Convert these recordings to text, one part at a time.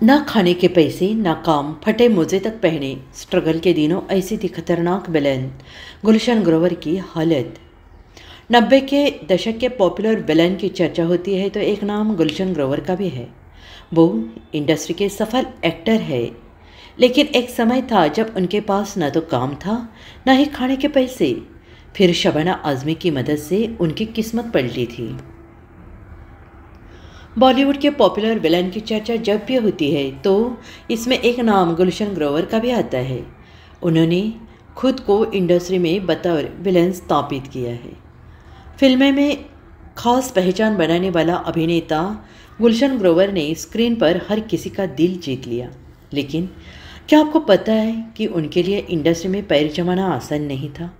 ना खाने के पैसे, ना काम, फटे मोजे तक पहने, स्ट्रगल के दिनों ऐसी थी खतरनाक विलेन गुलशन ग्रोवर की हालत। 90 के दशक के पॉपुलर विलेन की चर्चा होती है तो एक नाम गुलशन ग्रोवर का भी है। वो इंडस्ट्री के सफल एक्टर है, लेकिन एक समय था जब उनके पास न तो काम था, न ही खाने के पैसे। फिर शबाना आज़मी की मदद से उनकी किस्मत पलटी थी। बॉलीवुड के पॉपुलर विलन की चर्चा जब भी होती है तो इसमें एक नाम गुलशन ग्रोवर का भी आता है। उन्होंने खुद को इंडस्ट्री में बतौर विलन स्थापित किया है। फिल्में में खास पहचान बनाने वाला अभिनेता गुलशन ग्रोवर ने स्क्रीन पर हर किसी का दिल जीत लिया। लेकिन क्या आपको पता है कि उनके लिए इंडस्ट्री में पैर जमाना आसान नहीं था।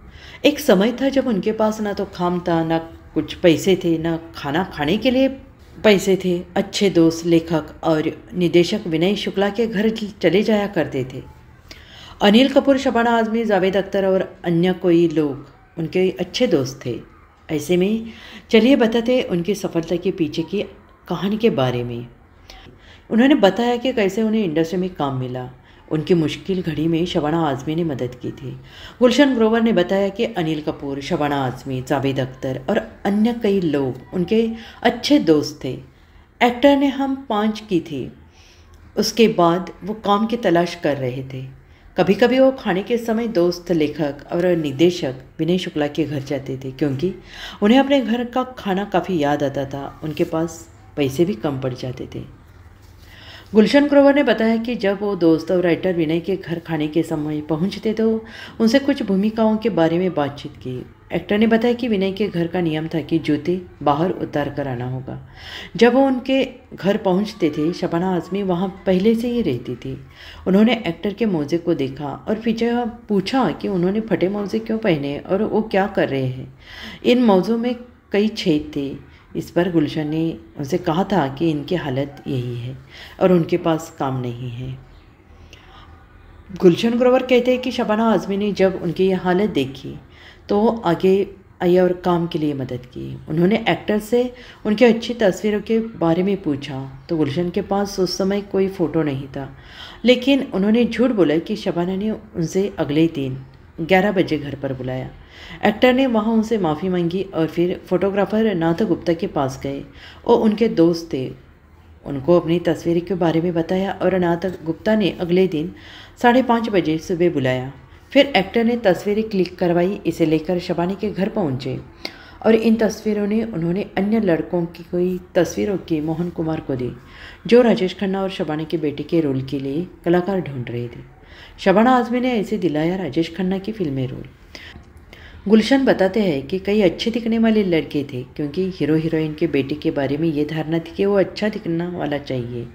एक समय था जब उनके पास ना तो काम था, ना कुछ पैसे थे, ना खाना खाने के लिए पैसे थे। अच्छे दोस्त लेखक और निर्देशक विनय शुक्ला के घर चले जाया करते थे। अनिल कपूर, शबाना आज़मी, जावेद अख्तर और अन्य कोई लोग उनके अच्छे दोस्त थे। ऐसे में चलिए बताते उनकी सफलता के पीछे की कहानी के बारे में। उन्होंने बताया कि कैसे उन्हें इंडस्ट्री में काम मिला। उनकी मुश्किल घड़ी में शबाना आज़मी ने मदद की थी। गुलशन ग्रोवर ने बताया कि अनिल कपूर, शबाना आज़मी, जावेद अख्तर और अन्य कई लोग उनके अच्छे दोस्त थे। एक्टर ने हम 5 की थी। उसके बाद वो काम की तलाश कर रहे थे। कभी कभी वो खाने के समय दोस्त लेखक और निर्देशक विनय शुक्ला के घर जाते थे, क्योंकि उन्हें अपने घर का खाना काफ़ी याद आता था। उनके पास पैसे भी कम पड़ जाते थे। गुलशन ग्रोवर ने बताया कि जब वो दोस्त और राइटर विनय के घर खाने के समय पहुंचते तो उनसे कुछ भूमिकाओं के बारे में बातचीत की। एक्टर ने बताया कि विनय के घर का नियम था कि जूते बाहर उतार कर आना होगा। जब वो उनके घर पहुंचते थे, शबाना आज़मी वहां पहले से ही रहती थी। उन्होंने एक्टर के मोजे को देखा और पीछे पूछा कि उन्होंने फटे मोजे क्यों पहने और वो क्या कर रहे हैं। इन मोजों में कई छेद थे। इस पर गुलशन ने उनसे कहा था कि इनकी हालत यही है और उनके पास काम नहीं है। गुलशन ग्रोवर कहते हैं कि शबाना आज़मी ने जब उनकी यह हालत देखी तो आगे आई और काम के लिए मदद की। उन्होंने एक्टर से उनकी अच्छी तस्वीरों के बारे में पूछा तो गुलशन के पास उस समय कोई फ़ोटो नहीं था, लेकिन उन्होंने झूठ बोला कि शबाना ने उनसे अगले दिन 11 बजे घर पर बुलाया। एक्टर ने वहाँ उनसे माफ़ी मांगी और फिर फोटोग्राफर नाथ गुप्ता के पास गए। वो उनके दोस्त थे। उनको अपनी तस्वीर के बारे में बताया और नाथ गुप्ता ने अगले दिन 5:30 बजे सुबह बुलाया। फिर एक्टर ने तस्वीरें क्लिक करवाई। इसे लेकर शबानी के घर पहुँचे और इन तस्वीरों ने उन्होंने अन्य लड़कों की कोई तस्वीरों की मोहन कुमार को दी, जो राजेश खन्ना और शबानी के बेटे के रोल के लिए कलाकार ढूंढ रहे थे। शबाना आज़मी ने ऐसे दिलाया राजेश खन्ना की फिल्मी रोल। गुलशन बताते हैं कि कई अच्छे दिखने वाले लड़के थे, क्योंकि हीरो हीरोइन के बेटे के बारे में ये धारणा थी कि वो अच्छा दिखने वाला चाहिए।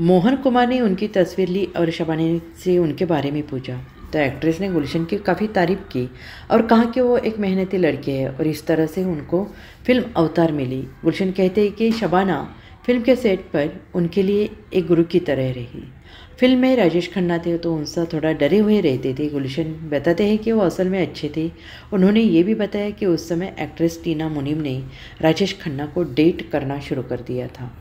मोहन कुमार ने उनकी तस्वीर ली और शबाना से उनके बारे में पूछा तो एक्ट्रेस ने गुलशन की काफ़ी तारीफ की और कहा कि वो एक मेहनती लड़के हैं और इस तरह से उनको फिल्म अवतार मिली। गुलशन कहते हैं कि शबाना फिल्म के सेट पर उनके लिए एक गुरु की तरह रही। फिल्म में राजेश खन्ना थे तो उनसे थोड़ा डरे हुए रहते थे। गुलशन बताते हैं कि वो असल में अच्छे थे। उन्होंने ये भी बताया कि उस समय एक्ट्रेस टीना मुनीम ने राजेश खन्ना को डेट करना शुरू कर दिया था।